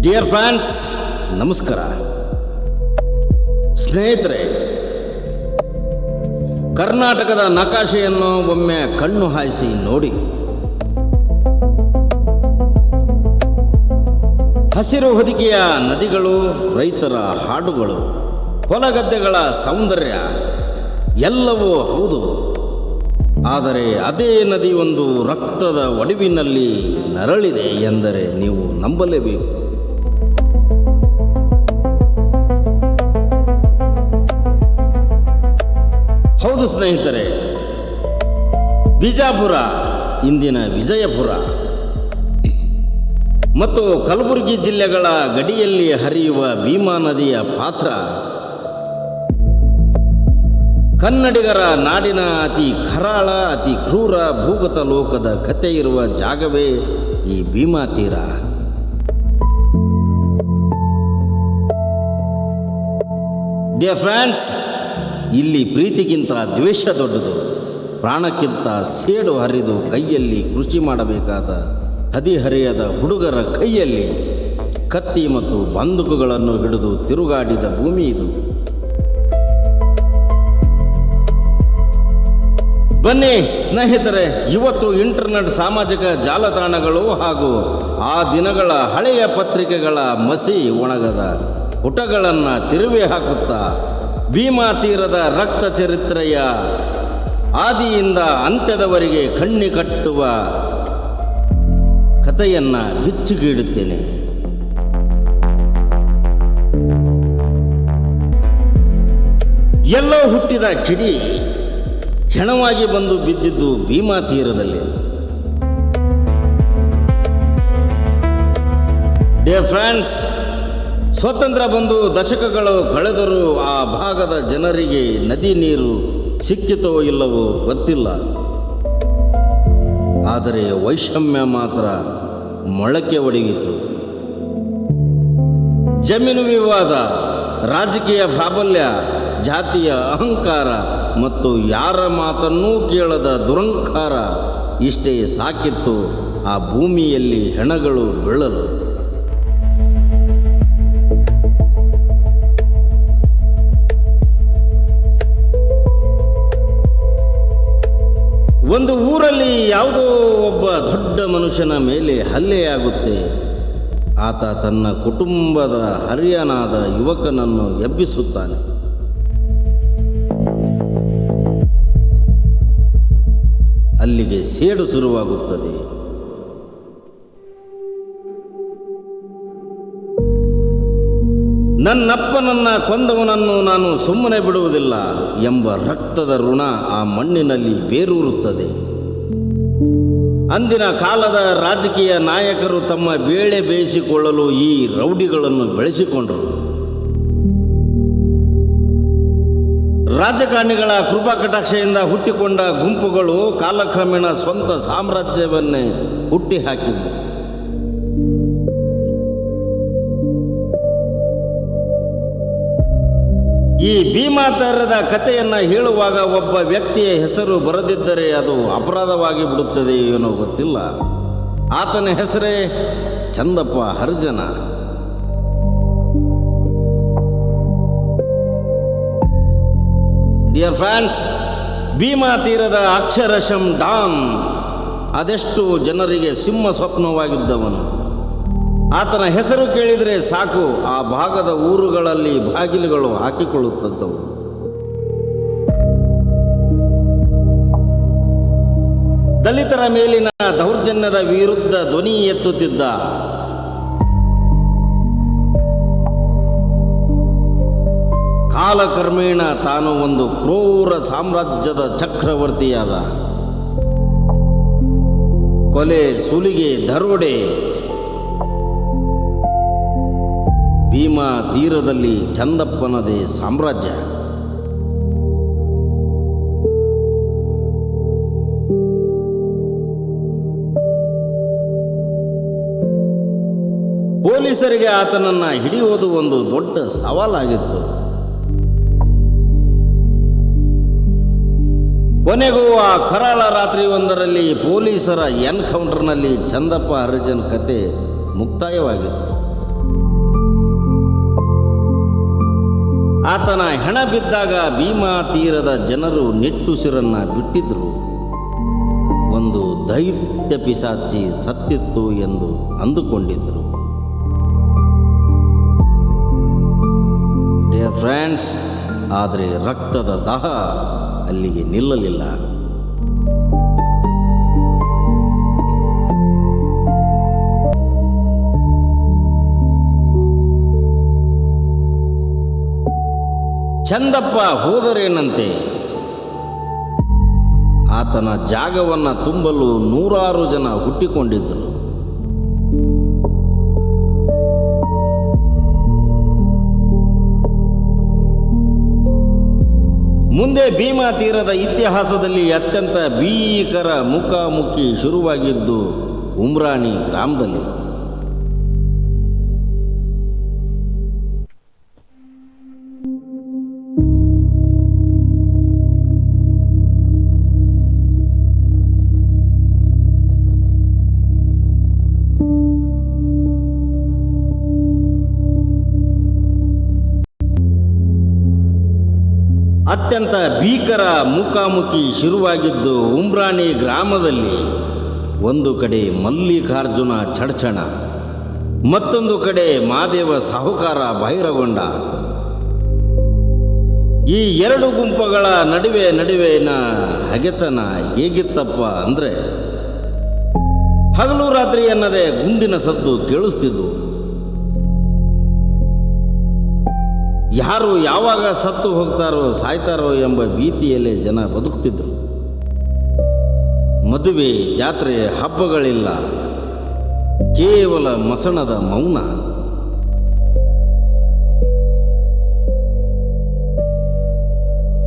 Dear friends, ನಮಸ್ಕಾರ. ಸ್ನೇಹಿತರೆ, ಕರ್ನಾಟಕದ ನಕಾಶೆಯನ್ನು ಒಮ್ಮೆ ಕಣ್ಣು ಹಾಯಿಸಿ ನೋಡಿ. ಹಸಿರು ಹೊದಿಕೆಯ ನದಿಗಳು, ರೈತರ ಹಾಡುಗಳು, ಹೊಲಗದ್ದೆಗಳ ಸೌಂದರ್ಯ ಎಲ್ಲವೂ ಹೌದು. ಆದರೆ ಅದೇ ನದಿ ಒಂದು ರಕ್ತದ ಒಡವಿನಲ್ಲಿ ನರಳಿದೆ ಎಂದರೆ ನೀವು ನಂಬಲೇಬೇಕು. ಹೌದು ಸ್ನೇಹಿತರೆ, ಬಿಜಾಪುರ, ಇಂದಿನ ವಿಜಯಪುರ ಮತ್ತು ಕಲಬುರಗಿ ಜಿಲ್ಲೆಗಳ ಗಡಿಯಲ್ಲಿ ಹರಿಯುವ ಭೀಮಾ ನದಿಯ ಪಾತ್ರ ಕನ್ನಡಿಗರ ನಾಡಿನ ಅತಿ ಕರಾಳ, ಅತಿ ಕ್ರೂರ ಭೂಗತ ಲೋಕದ ಕಥೆ ಇರುವ ಜಾಗವೇ ಈ ಭೀಮಾ ತೀರ. ಡಿಯರ್ ಫ್ರೆಂಡ್ಸ್, ಇಲ್ಲಿ ಪ್ರೀತಿಗಿಂತ ದ್ವೇಷ ದೊಡ್ಡದು, ಪ್ರಾಣಕ್ಕಿಂತ ಸೇಡು ಹರಿದು ಕೈಯಲ್ಲಿ ಕೃಷಿ ಮಾಡಬೇಕಾದ ಹದಿಹರೆಯದ ಹುಡುಗರ ಕೈಯಲ್ಲಿ ಕತ್ತಿ ಮತ್ತು ಬಂದೂಕುಗಳನ್ನು ಹಿಡಿದು ತಿರುಗಾಡಿದ ಭೂಮಿ ಇದು. ಬನ್ನಿ ಸ್ನೇಹಿತರೆ, ಇವತ್ತು ಇಂಟರ್ನೆಟ್, ಸಾಮಾಜಿಕ ಜಾಲತಾಣಗಳು ಹಾಗೂ ಆ ದಿನಗಳ ಹಳೆಯ ಪತ್ರಿಕೆಗಳ ಮಸಿ ಒಣಗದ ಪುಟಗಳನ್ನು ತಿರುವಿ ಹಾಕುತ್ತಾ ಭೀಮಾ ತೀರದ ರಕ್ತ ಚರಿತ್ರೆಯ ಆದಿಯಿಂದ ಅಂತ್ಯದವರೆಗೆ ಕಣ್ಣಿ ಕಟ್ಟುವ ಕಥೆಯನ್ನ ಬಿಚ್ಚಿಗಿಡುತ್ತೇನೆ. ಎಲ್ಲೋ ಹುಟ್ಟಿದ ಕಿಡಿ ಹೆಣವಾಗಿ ಬಂದು ಬಿದ್ದಿದ್ದು ಭೀಮಾ ತೀರದಲ್ಲಿ. ಡಿಯರ್ ಫ್ರೆಂಡ್ಸ್, ಸ್ವಾತಂತ್ರ್ಯ ಬಂದು ದಶಕಗಳು ಕಳೆದರೂ ಆ ಭಾಗದ ಜನರಿಗೆ ನದಿ ನೀರು ಸಿಕ್ಕಿತೋ ಇಲ್ಲವೋ ಗೊತ್ತಿಲ್ಲ. ಆದರೆ ವೈಷಮ್ಯ ಮಾತ್ರ ಮೊಳಕೆ ಒಡೆಯಿತು. ಜಮೀನು ವಿವಾದ, ರಾಜಕೀಯ ಪ್ರಾಬಲ್ಯ, ಜಾತಿಯ ಅಹಂಕಾರ ಮತ್ತು ಯಾರ ಮಾತನ್ನೂ ಕೇಳದ ದುರಂಕಾರ ಇಷ್ಟೇ ಸಾಕಿತ್ತು ಆ ಭೂಮಿಯಲ್ಲಿ ಹೆಣಗಳು ಬೀಳಲು. ಒಂದು ಊರಲ್ಲಿ ಯಾವುದೋ ಒಬ್ಬ ದೊಡ್ಡ ಮನುಷ್ಯನ ಮೇಲೆ ಹಲ್ಲೆಯಾಗುತ್ತೆ. ಆತ ತನ್ನ ಕುಟುಂಬದ ಹರಿಯನಾದ ಯುವಕನನ್ನು ಎಬ್ಬಿಸುತ್ತಾನೆ. ಅಲ್ಲಿಗೆ ಸೇಡು ಶುರುವಾಗುತ್ತದೆ. ನನ್ನಪ್ಪನನ್ನ ಕೊಂದವನನ್ನು ನಾನು ಸುಮ್ಮನೆ ಬಿಡುವುದಿಲ್ಲ ಎಂಬ ರಕ್ತದ ಋಣ ಆ ಮಣ್ಣಿನಲ್ಲಿ ಬೇರೂರುತ್ತದೆ. ಅಂದಿನ ಕಾಲದ ರಾಜಕೀಯ ನಾಯಕರು ತಮ್ಮ ಬೇಳೆ ಬೇಯಿಸಿಕೊಳ್ಳಲು ಈ ರೌಡಿಗಳನ್ನು ಬೆಳೆಸಿಕೊಂಡರು. ರಾಜಕಾರಣಿಗಳ ಕೃಪಾ ಕಟಾಕ್ಷೆಯಿಂದ ಹುಟ್ಟಿಕೊಂಡ ಗುಂಪುಗಳು ಕಾಲಕ್ರಮೇಣ ಸ್ವಂತ ಸಾಮ್ರಾಜ್ಯವನ್ನೇ ಹುಟ್ಟಿ ಹಾಕಿದವು. ಈ ಭೀಮಾ ತೀರದ ಕಥೆಯನ್ನು ಹೇಳುವಾಗ ಒಬ್ಬ ವ್ಯಕ್ತಿಯ ಹೆಸರು ಬರದಿದ್ದರೆ ಅದು ಅಪರಾಧವಾಗಿ ಬಿಡುತ್ತದೆ ಏನೋ ಗೊತ್ತಿಲ್ಲ. ಆತನ ಹೆಸರೇ ಚಂದಪ್ಪ ಹರಿಜನ. ಡಿಯರ್ ಫ್ರೆಂಡ್ಸ್, ಭೀಮಾ ತೀರದ ಅಕ್ಷರಶಃ ಡಾನ್ ಅದೆಷ್ಟು ಜನರಿಗೆ ಸಿಂಹ ಸ್ವಪ್ನವಾಗಿದ್ದವನು. ಆತನ ಹೆಸರು ಕೇಳಿದರೆ ಸಾಕು, ಆ ಭಾಗದ ಊರುಗಳಲ್ಲಿ ಬಾಗಿಲುಗಳು ಹಾಕಿಕೊಳ್ಳುತ್ತಿದ್ದವು. ದಲಿತರ ಮೇಲಿನ ದೌರ್ಜನ್ಯದ ವಿರುದ್ಧ ಧ್ವನಿ ಎತ್ತುತ್ತಿದ್ದ. ಕಾಲಕ್ರಮೇಣ ತಾನು ಒಂದು ಕ್ರೂರ ಸಾಮ್ರಾಜ್ಯದ ಚಕ್ರವರ್ತಿಯಾದ. ಕೊಲೆ, ಸುಲಿಗೆ, ದರೋಡೆ, ಭೀಮಾ ತೀರದಲ್ಲಿ ಚಂದಪ್ಪನದೇ ಸಾಮ್ರಾಜ್ಯ. ಪೊಲೀಸರಿಗೆ ಆತನನ್ನ ಹಿಡಿಯುವುದು ಒಂದು ದೊಡ್ಡ ಸವಾಲಾಗಿತ್ತು. ಕೊನೆಗೂ ಆ ಕರಾಳ ರಾತ್ರಿ ಒಂದರಲ್ಲಿ ಪೊಲೀಸರ ಎನ್ಕೌಂಟರ್ನಲ್ಲಿ ಚಂದಪ್ಪ ಹರಿಜನ್ ಕತೆ ಮುಕ್ತಾಯವಾಗಿತ್ತು. ಆತನ ಹೆಣ ಬಿದ್ದಾಗ ಭೀಮಾ ತೀರದ ಜನರು ನಿಟ್ಟುಸಿರನ್ನ ಬಿಟ್ಟಿದ್ರು. ಒಂದು ದೈತ್ಯ ಪಿಶಾಚಿ ಸತ್ತಿತ್ತು ಎಂದು ಅಂದುಕೊಂಡಿದ್ರು. ಡಿಯರ್ ಫ್ರೆಂಡ್ಸ್, ಆದರೆ ರಕ್ತದ ದಾಹ ಅಲ್ಲಿಗೆ ನಿಲ್ಲಲಿಲ್ಲ. ಚಂದಪ್ಪ ಹೋದರೇನಂತೆ, ಆತನ ಜಾಗವನ್ನು ತುಂಬಲು 100 ಜನ ಹುಟ್ಟಿಕೊಂಡಿದ್ದರು. ಮುಂದೆ ಭೀಮಾ ತೀರದ ಇತಿಹಾಸದಲ್ಲಿ ಅತ್ಯಂತ ಭೀಕರ ಮುಖಾಮುಖಿ ಶುರುವಾಗಿದ್ದು ಉಮ್ರಾಣಿ ಗ್ರಾಮದಲ್ಲಿ. ಅತ್ಯಂತ ಭೀಕರ ಮುಖಾಮುಖಿ ಶುರುವಾಗಿದ್ದು ಉಮ್ರಾಣಿ ಗ್ರಾಮದಲ್ಲಿ. ಒಂದು ಕಡೆ ಮಲ್ಲಿಕಾರ್ಜುನ ಚಡ್ಚಣ, ಮತ್ತೊಂದು ಕಡೆ ಮಾದೇವ ಸಾಹುಕಾರ ಬೈರಗೊಂಡ. ಈ ಎರಡು ಗುಂಪುಗಳ ನಡುವೆನ ಹಗೆತನ ಹೇಗಿತ್ತಪ್ಪ ಅಂದರೆ, ಹಗಲು ರಾತ್ರಿ ಎನ್ನದೆ ಗುಂಡಿನ ಸದ್ದು ಕೇಳಿಸ್ತಿದ್ವು. ಯಾರು ಯಾವಾಗ ಸತ್ತು ಹೋಗ್ತಾರೋ ಸಾಯ್ತಾರೋ ಎಂಬ ಭೀತಿಯಲ್ಲೇ ಜನ ಬದುಕ್ತಿದ್ರು. ಮದುವೆ, ಜಾತ್ರೆ, ಹಬ್ಬಗಳಿಲ್ಲ, ಕೇವಲ ಮಸಣದ ಮೌನ.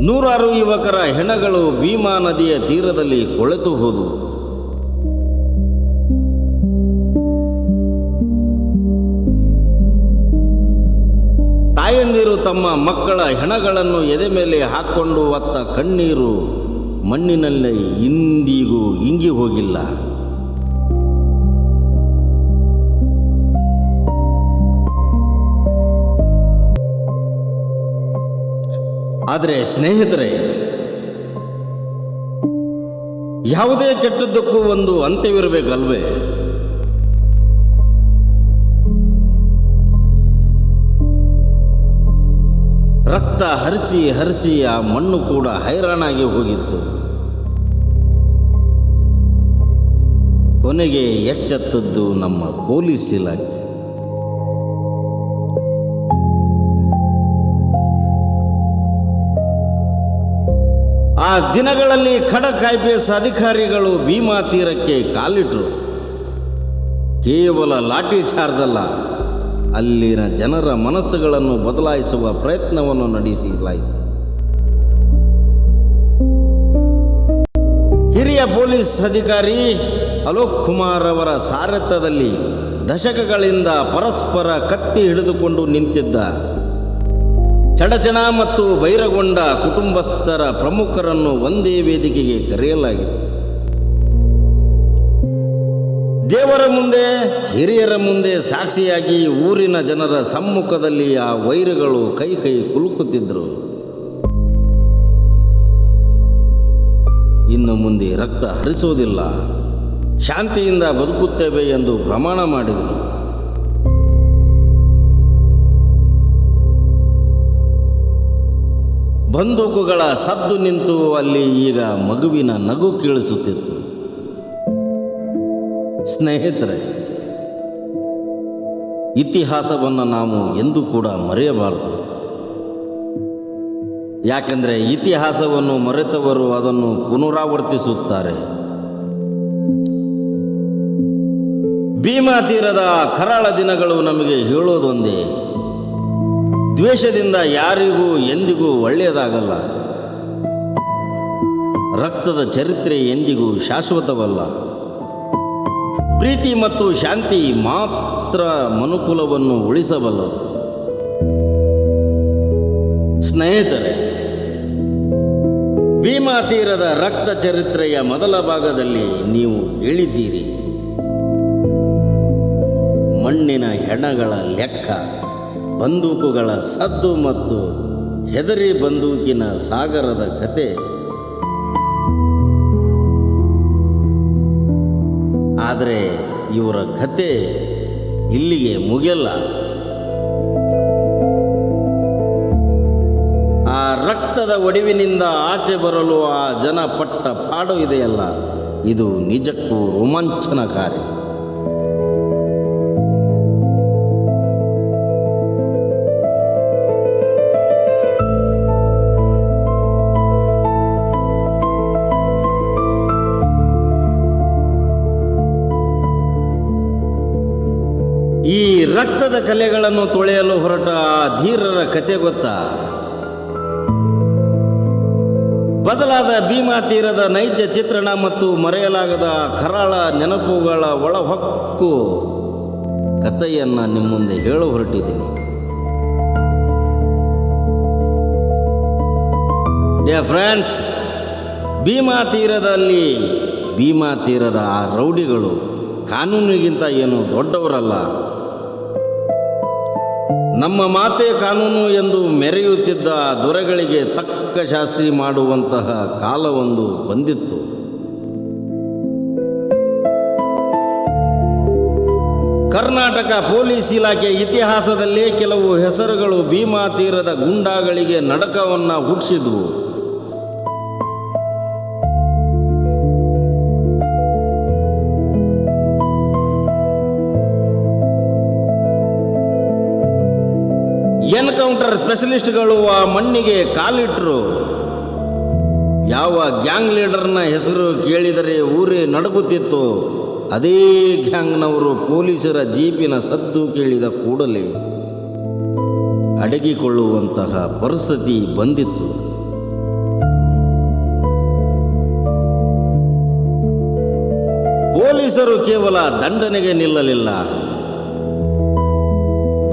ನೂರಾರು ಯುವಕರ ಹೆಣಗಳು ಭೀಮಾ ನದಿಯ ತೀರದಲ್ಲಿ ಕೊಳೆತು ಹೋದವು. ತಾಯಂದಿರು ತಮ್ಮ ಮಕ್ಕಳ ಹೆಣಗಳನ್ನು ಎದೆ ಮೇಲೆ ಹಾಕ್ಕೊಂಡು ಹೊತ್ತ ಕಣ್ಣೀರು ಮಣ್ಣಿನಲ್ಲಿ ಇಂದಿಗೂ ಇಂಗಿ ಹೋಗಿಲ್ಲ. ಆದರೆ ಸ್ನೇಹಿತರೆ, ಯಾವುದೇ ಕೆಟ್ಟದ್ದಕ್ಕೂ ಒಂದು ಅಂತ್ಯವಿರಬೇಕಲ್ವೇ? ರಕ್ತ ಹರಿಸಿ ಆ ಮಣ್ಣು ಕೂಡ ಹೈರಾಣಾಗಿ ಹೋಗಿತ್ತು. ಕೊನೆಗೆ ಎಚ್ಚೆತ್ತದ್ದು ನಮ್ಮ ಪೊಲೀಸ್ ಇಲಾಖೆ. ಆ ದಿನಗಳಲ್ಲಿ ಖಡಕ್ IPS ಅಧಿಕಾರಿಗಳು ಭೀಮಾ ತೀರಕ್ಕೆ ಕಾಲಿಟ್ಟರು. ಕೇವಲ ಲಾಠಿ ಚಾರ್ಜ್ ಅಲ್ಲ, ಅಲ್ಲಿನ ಜನರ ಮನಸ್ಸುಗಳನ್ನು ಬದಲಾಯಿಸುವ ಪ್ರಯತ್ನವನ್ನು ನಡೆಸಲಾಯಿತು. ಹಿರಿಯ ಪೊಲೀಸ್ ಅಧಿಕಾರಿ ಅಲೋಕ್ ಕುಮಾರ್ ಅವರ ಸಾರಥ್ಯದಲ್ಲಿ ದಶಕಗಳಿಂದ ಪರಸ್ಪರ ಕತ್ತಿ ಹಿಡಿದುಕೊಂಡು ನಿಂತಿದ್ದ ಚಡಚಣ ಮತ್ತು ಬೈರಗೊಂಡ ಕುಟುಂಬಸ್ಥರ ಪ್ರಮುಖರನ್ನು ಒಂದೇ ವೇದಿಕೆಗೆ ಕರೆಯಲಾಗಿತ್ತು. ದೇವರ ಮುಂದೆ, ಹಿರಿಯರ ಮುಂದೆ ಸಾಕ್ಷಿಯಾಗಿ ಊರಿನ ಜನರ ಸಮ್ಮುಖದಲ್ಲಿ ಆ ವೈರಿಗಳು ಕೈ ಕುಲುಕುತ್ತಿದ್ದರು. ಇನ್ನು ಮುಂದೆ ರಕ್ತ ಹರಿಸುವುದಿಲ್ಲ, ಶಾಂತಿಯಿಂದ ಬದುಕುತ್ತೇವೆ ಎಂದು ಪ್ರಮಾಣ ಮಾಡಿದರು. ಬಂದೂಕುಗಳ ಸದ್ದು ನಿಂತು ಅಲ್ಲಿ ಈಗ ಮಗುವಿನ ನಗು ಕೇಳಿಸುತ್ತಿತ್ತು. ಸ್ನೇಹಿತರೆ, ಇತಿಹಾಸವನ್ನು ನಾವು ಎಂದೂ ಕೂಡ ಮರೆಯಬಾರದು. ಯಾಕೆಂದರೆ ಇತಿಹಾಸವನ್ನು ಮರೆತವರು ಅದನ್ನು ಪುನರಾವರ್ತಿಸುತ್ತಾರೆ. ಭೀಮಾ ತೀರದ ಕರಾಳ ದಿನಗಳು ನಮಗೆ ಹೇಳೋದೊಂದೇ, ದ್ವೇಷದಿಂದ ಯಾರಿಗೂ ಎಂದಿಗೂ ಒಳ್ಳೆಯದಾಗಲ್ಲ. ರಕ್ತದ ಚರಿತ್ರೆ ಎಂದಿಗೂ ಶಾಶ್ವತವಲ್ಲ. ಪ್ರೀತಿ ಮತ್ತು ಶಾಂತಿ ಮಾತ್ರ ಮನುಕುಲವನ್ನು ಉಳಿಸಬಲ್ಲದು. ಸ್ನೇಹಿತರೆ, ಭೀಮಾ ತೀರದ ರಕ್ತ ಚರಿತ್ರೆಯ ಮೊದಲ ಭಾಗದಲ್ಲಿ ನೀವು ಹೇಳಿದ್ದೀರಿ, ಮಣ್ಣಿನ ಹೆಣಗಳ ಲೆಕ್ಕ, ಬಂದೂಕುಗಳ ಸದ್ದು ಮತ್ತು ಹೆದರಿ ಬಂದೂಕಿನ ಸಾಗರದ ಕತೆ. ಆದರೆ ಇವರ ಕತೆ ಇಲ್ಲಿಗೆ ಮುಗಿಯಲ್ಲ. ಆ ರಕ್ತದ ಒಡವಿನಿಂದ ಆಚೆ ಬರಲು ಆ ಜನ ಪಟ್ಟ ಪಾಡು ಇದೆಯಲ್ಲ, ಇದು ನಿಜಕ್ಕೂ ರೋಮಾಂಚನಕಾರಿ. ಈ ರಕ್ತದ ಕಲೆಗಳನ್ನು ತೊಳೆಯಲು ಹೊರಟ ಆ ಧೀರರ ಕತೆ ಗೊತ್ತಾ? ಬದಲಾದ ಭೀಮಾ ತೀರದ ನೈಜ ಚಿತ್ರಣ ಮತ್ತು ಮರೆಯಲಾಗದ ಕರಾಳ ನೆನಪುಗಳ ಒಳಹೊಕ್ಕು ಕಥೆಯನ್ನ ನಿಮ್ಮ ಮುಂದೆ ಹೇಳು ಹೊರಟಿದ್ದೀನಿ. ಡಿಯರ್ ಫ್ರೆಂಡ್ಸ್, ಭೀಮಾ ತೀರದ ಆ ರೌಡಿಗಳು ಕಾನೂನಿಗಿಂತ ಏನು ದೊಡ್ಡವರಲ್ಲ. ನಮ್ಮ ಮಾತೆ ಕಾನೂನು ಎಂದು ಮೆರೆಯುತ್ತಿದ್ದ ದೊರೆಗಳಿಗೆ ತಕ್ಕ ಶಾಸ್ತಿ ಮಾಡುವಂತಹ ಕಾಲವೊಂದು ಬಂದಿತ್ತು. ಕರ್ನಾಟಕ ಪೊಲೀಸ್ ಇಲಾಖೆ ಇತಿಹಾಸದಲ್ಲೇ ಕೆಲವು ಹೆಸರುಗಳು ಭೀಮಾ ತೀರದ ಗೂಂಡಾಗಳಿಗೆ ನಡಕವನ್ನ ಹುಟ್ಟಿಸಿದ್ವು. ಎನ್ಕೌಂಟರ್ ಸ್ಪೆಷಲಿಸ್ಟ್ಗಳು ಆ ಮಣ್ಣಿಗೆ ಕಾಲಿಟ್ರು. ಯಾವ ಗ್ಯಾಂಗ್ ಲೀಡರ್ನ ಹೆಸರು ಕೇಳಿದರೆ ಊರೇ ನಡುಗುತ್ತಿತ್ತು. ಅದೇ ಗ್ಯಾಂಗ್ನವರು ಪೊಲೀಸರ ಜೀಪಿನ ಸದ್ದು ಕೇಳಿದ ಕೂಡಲೇ ಅಡಗಿಕೊಳ್ಳುವಂತಹ ಪರಿಸ್ಥಿತಿ ಬಂದಿತ್ತು. ಪೊಲೀಸರು ಕೇವಲ ದಂಡನೆಗೆ ನಿಲ್ಲಲಿಲ್ಲ,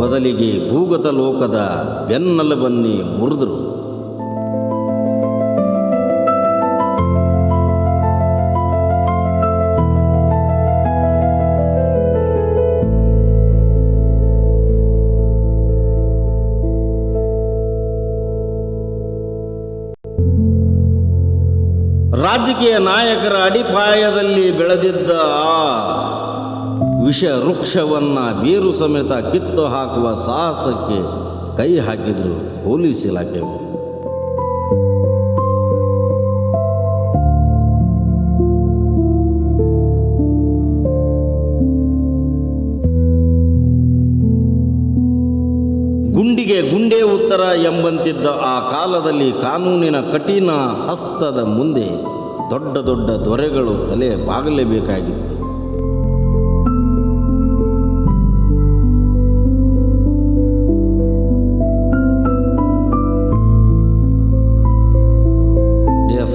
ಬದಲಿಗೆ ಭೂಗತ ಲೋಕದ ಬೆನ್ನೆಲುಬನ್ನಿ ಮುರಿದರು. ರಾಜಕೀಯ ನಾಯಕರ ಅಡಿಪಾಯದಲ್ಲಿ ಬೆಳೆದಿದ್ದ ಆ ವಿಷ ವೃಕ್ಷವನ್ನ ಬೇರು ಸಮೇತ ಕಿತ್ತು ಹಾಕುವ ಸಾಹಸಕ್ಕೆ ಕೈ ಹಾಕಿದ್ರು ಪೊಲೀಸ್ ಇಲಾಖೆಯವರು. ಗುಂಡಿಗೆ ಗುಂಡೇ ಉತ್ತರ ಎಂಬಂತಿದ್ದ ಆ ಕಾಲದಲ್ಲಿ ಕಾನೂನಿನ ಕಠಿಣ ಹಸ್ತದ ಮುಂದೆ ದೊಡ್ಡ ದೊಡ್ಡ ದೊರೆಗಳು ತಲೆ ಬಾಗಲೇಬೇಕಾಗಿತ್ತು.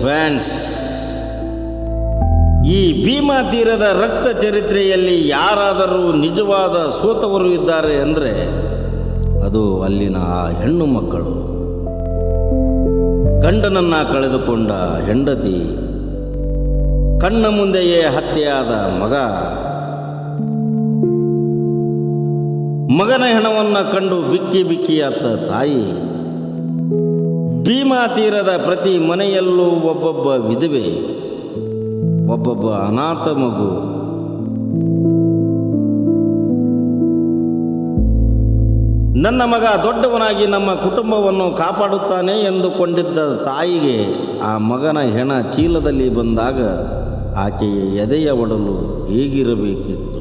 ಫ್ರೆಂಡ್ಸ್, ಈ ಭೀಮಾ ತೀರದ ರಕ್ತ ಚರಿತ್ರೆಯಲ್ಲಿ ಯಾರಾದರೂ ನಿಜವಾದ ಸೋತವರು ಇದ್ದಾರೆ ಅಂದರೆ ಅದು ಅಲ್ಲಿನ ಆ ಹೆಣ್ಣು ಮಕ್ಕಳು. ಗಂಡನನ್ನ ಕಳೆದುಕೊಂಡ ಹೆಂಡತಿ, ಕಣ್ಣ ಮುಂದೆಯೇ ಹತ್ಯೆಯಾದ ಮಗನ ಹೆಣವನ್ನ ಕಂಡು ಬಿಕ್ಕಿ ಬಿಕ್ಕಿ ಅತ್ತ ತಾಯಿ. ಭೀಮಾ ತೀರದ ಪ್ರತಿ ಮನೆಯಲ್ಲೂ ಒಬ್ಬೊಬ್ಬ ವಿಧವೆ, ಒಬ್ಬೊಬ್ಬ ಅನಾಥ ಮಗು. ನನ್ನ ಮಗ ದೊಡ್ಡವನಾಗಿ ನಮ್ಮ ಕುಟುಂಬವನ್ನು ಕಾಪಾಡುತ್ತಾನೆ ಎಂದುಕೊಂಡಿದ್ದ ತಾಯಿಗೆ ಆ ಮಗನ ಹೆಣ ಚೀಲದಲ್ಲಿ ಬಂದಾಗ ಆಕೆಯ ಎದೆಯ ಒಡಲು ಹೇಗಿರಬೇಕಿತ್ತು?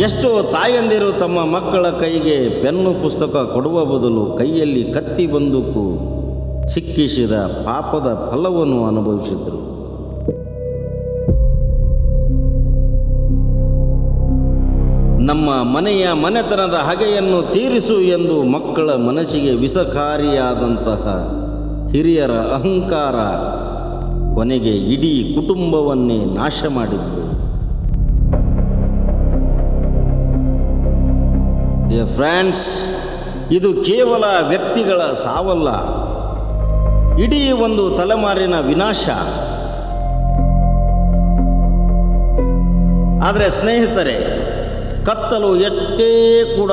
ಎಷ್ಟೋ ತಾಯಂದಿರು ತಮ್ಮ ಮಕ್ಕಳ ಕೈಗೆ ಪೆನ್ನು ಪುಸ್ತಕ ಕೊಡುವ ಬದಲು ಕೈಯಲ್ಲಿ ಕತ್ತಿ ಬಂದೂಕು ಸಿಕ್ಕಿಸಿದ ಪಾಪದ ಫಲವನ್ನು ಅನುಭವಿಸಿದರು. ನಮ್ಮ ಮನೆತನದ ಹಗೆಯನ್ನು ತೀರಿಸು ಎಂದು ಮಕ್ಕಳ ಮನಸ್ಸಿಗೆ ವಿಷಕಾರಿಯಾದಂತಹ ಹಿರಿಯರ ಅಹಂಕಾರ ಕೊನೆಗೆ ಇಡೀ ಕುಟುಂಬವನ್ನೇ ನಾಶ ಮಾಡಿತ್ತು. ಡಿಯರ್ ಫ್ರೆಂಡ್ಸ್, ಇದು ಕೇವಲ ವ್ಯಕ್ತಿಗಳ ಸಾವಲ್ಲ, ಇಡೀ ಒಂದು ತಲೆಮಾರಿನ ವಿನಾಶ. ಆದರೆ ಸ್ನೇಹಿತರೆ, ಕತ್ತಲು ಎಷ್ಟೇ ಕೂಡ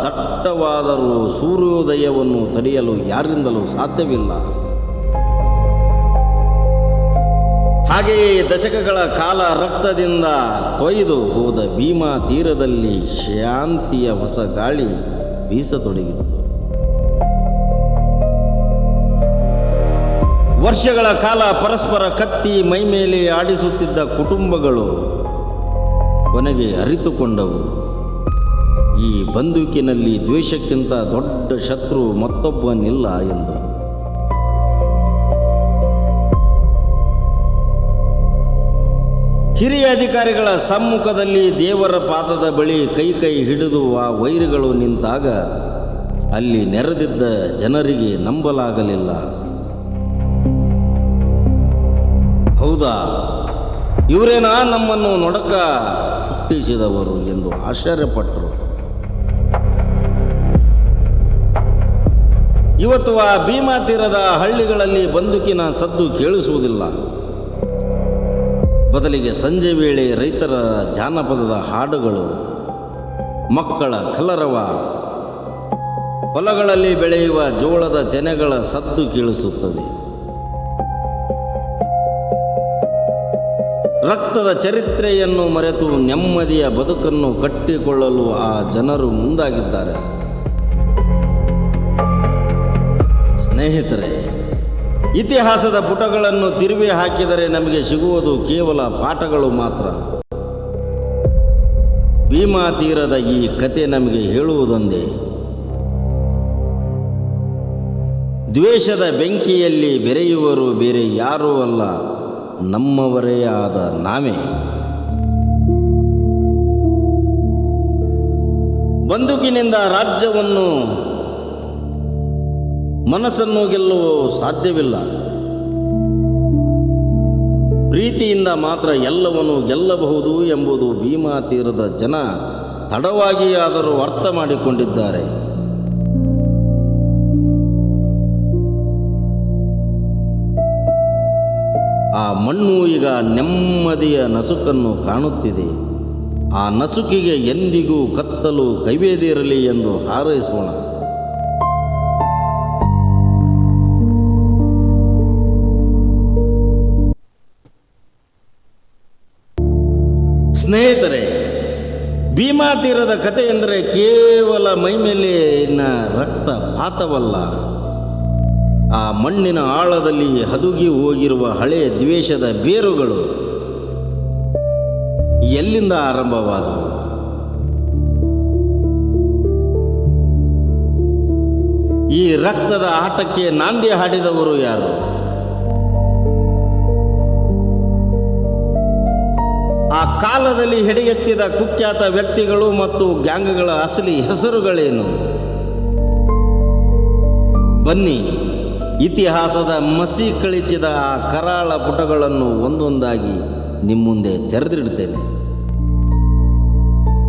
ದಟ್ಟವಾದರೂ ಸೂರ್ಯೋದಯವನ್ನು ತಡೆಯಲು ಯಾರಿಂದಲೂ ಸಾಧ್ಯವಿಲ್ಲ. ಹಾಗೆಯೇ ದಶಕಗಳ ಕಾಲ ರಕ್ತದಿಂದ ತೊಯ್ದು ಹೋದ ಭೀಮಾ ತೀರದಲ್ಲಿ ಶಾಂತಿಯ ಹೊಸ ಗಾಳಿ ಬೀಸತೊಡಗಿತ್ತು. ವರ್ಷಗಳ ಕಾಲ ಪರಸ್ಪರ ಕತ್ತಿ ಮೈಮೇಲೆ ಆಡಿಸುತ್ತಿದ್ದ ಕುಟುಂಬಗಳು ಕೊನೆಗೆ ಅರಿತುಕೊಂಡವು, ಈ ಬಂದೂಕಿನಲ್ಲಿ ದ್ವೇಷಕ್ಕಿಂತ ದೊಡ್ಡ ಶತ್ರು ಮತ್ತೊಬ್ಬನಿಲ್ಲ ಎಂದು. ಹಿರಿಯ ಅಧಿಕಾರಿಗಳ ಸಮ್ಮುಖದಲ್ಲಿ ದೇವರ ಪಾದದ ಬಳಿ ಕೈ ಹಿಡಿದು ಆ ವೈರಿಗಳು ನಿಂತಾಗ ಅಲ್ಲಿ ನೆರೆದಿದ್ದ ಜನರಿಗೆ ನಂಬಲಾಗಲಿಲ್ಲ. ಹೌದಾ, ಇವರೇನಾ ನಮ್ಮನ್ನು ನೊಡಕ ಹುಟ್ಟಿಸಿದವರು ಎಂದು ಆಶ್ಚರ್ಯಪಟ್ಟರು. ಇವತ್ತು ಆ ಭೀಮಾ ತೀರದ ಹಳ್ಳಿಗಳಲ್ಲಿ ಬಂದೂಕಿನ ಸದ್ದು ಕೇಳಿಸುವುದಿಲ್ಲ. ಬದಲಿಗೆ ಸಂಜೆ ವೇಳೆ ರೈತರ ಜಾನಪದದ ಹಾಡುಗಳು, ಮಕ್ಕಳ ಕಲರವ, ಹೊಲಗಳಲ್ಲಿ ಬೆಳೆಯುವ ಜೋಳದ ತೆನೆಗಳ ಸದ್ದು ಕೇಳಿಸುತ್ತದೆ. ರಕ್ತದ ಚರಿತ್ರೆಯನ್ನು ಮರೆತು ನೆಮ್ಮದಿಯ ಬದುಕನ್ನು ಕಟ್ಟಿಕೊಳ್ಳಲು ಆ ಜನರು ಮುಂದಾಗಿದ್ದಾರೆ. ಸ್ನೇಹಿತರೆ, ಇತಿಹಾಸದ ಪುಟಗಳನ್ನು ತಿರುವಿ ಹಾಕಿದರೆ ನಮಗೆ ಸಿಗುವುದು ಕೇವಲ ಪಾಠಗಳು ಮಾತ್ರ. ಭೀಮಾ ತೀರದ ಈ ಕತೆ ನಮಗೆ ಹೇಳುವುದೊಂದೇ, ದ್ವೇಷದ ಬೆಂಕಿಯಲ್ಲಿ ಬೆರೆಯುವರು ಬೇರೆ ಯಾರೂ ಅಲ್ಲ, ನಮ್ಮವರೇ ಆದ ನಾವೇ. ಬಂದೂಕಿನಿಂದ ರಾಜ್ಯವನ್ನು, ಮನಸ್ಸನ್ನು ಗೆಲ್ಲುವ ಸಾಧ್ಯವಿಲ್ಲ. ಪ್ರೀತಿಯಿಂದ ಮಾತ್ರ ಎಲ್ಲವನ್ನೂ ಗೆಲ್ಲಬಹುದು ಎಂಬುದು ಭೀಮಾ ತೀರದ ಜನ ತಡವಾಗಿ ಆದರೂ ಅರ್ಥ ಮಾಡಿಕೊಂಡಿದ್ದಾರೆ. ಆ ಮಣ್ಣು ಈಗ ನೆಮ್ಮದಿಯ ನಸುಕನ್ನು ಕಾಣುತ್ತಿದೆ. ಆ ನಸುಕಿಗೆ ಎಂದಿಗೂ ಕತ್ತಲು ಕೈವೇದಿರಲಿ ಎಂದು ಹಾರೈಸೋಣ. ಸ್ನೇಹಿತರೆ, ಭೀಮಾ ತೀರದ ಕಥೆ ಎಂದರೆ ಕೇವಲ ಮೈಮೇಲಿನ ರಕ್ತಪಾತವಲ್ಲ, ಆ ಮಣ್ಣಿನ ಆಳದಲ್ಲಿ ಹದುಗಿ ಹೋಗಿರುವ ಹಳೆಯ ದ್ವೇಷದ ಬೇರುಗಳು ಎಲ್ಲಿಂದ ಆರಂಭವಾದವು? ಈ ರಕ್ತದ ಆಟಕ್ಕೆ ನಾಂದಿ ಹಾಡಿದವರು ಯಾರು? ಆ ಕಾಲದಲ್ಲಿ ಹೆಡೆಯೆತ್ತಿದ ಕುಖ್ಯಾತ ವ್ಯಕ್ತಿಗಳು ಮತ್ತು ಗ್ಯಾಂಗ್ಗಳ ಅಸಲಿ ಹೆಸರುಗಳೇನು? ಬನ್ನಿ, ಇತಿಹಾಸದ ಮಸಿ ಕಳಿಚಿದ ಆ ಕರಾಳ ಪುಟಗಳನ್ನು ಒಂದೊಂದಾಗಿ ನಿಮ್ಮ ಮುಂದೆ ತೆರೆದಿಡುತ್ತೇನೆ.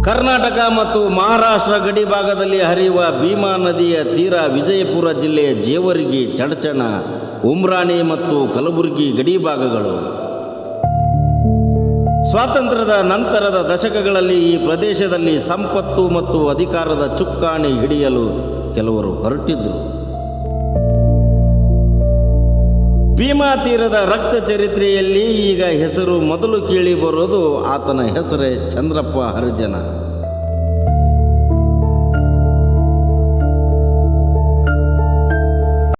ಕರ್ನಾಟಕ ಮತ್ತು ಮಹಾರಾಷ್ಟ್ರ ಗಡಿ ಭಾಗದಲ್ಲಿ ಹರಿಯುವ ಭೀಮಾ ನದಿಯ ತೀರ ವಿಜಯಪುರ ಜಿಲ್ಲೆಯ ಜೇವರ್ಗಿ, ಚಡಚಣ, ಉಮ್ರಾಣಿ ಮತ್ತು ಕಲಬುರಗಿ ಗಡಿ ಭಾಗಗಳು. ಸ್ವಾತಂತ್ರ್ಯದ ನಂತರದ ದಶಕಗಳಲ್ಲಿ ಈ ಪ್ರದೇಶದಲ್ಲಿ ಸಂಪತ್ತು ಮತ್ತು ಅಧಿಕಾರದ ಚುಕ್ಕಾಣಿ ಹಿಡಿಯಲು ಕೆಲವರು ಹೊರಟಿದ್ದರು. ಭೀಮಾ ತೀರದ ರಕ್ತ ಚರಿತ್ರೆಯಲ್ಲಿ ಈಗ ಹೆಸರು ಮೊದಲು ಕೇಳಿ ಬರೋದು ಆತನ ಹೆಸರೇ ಚಂದ್ರಪ್ಪ ಹರಿಜನ.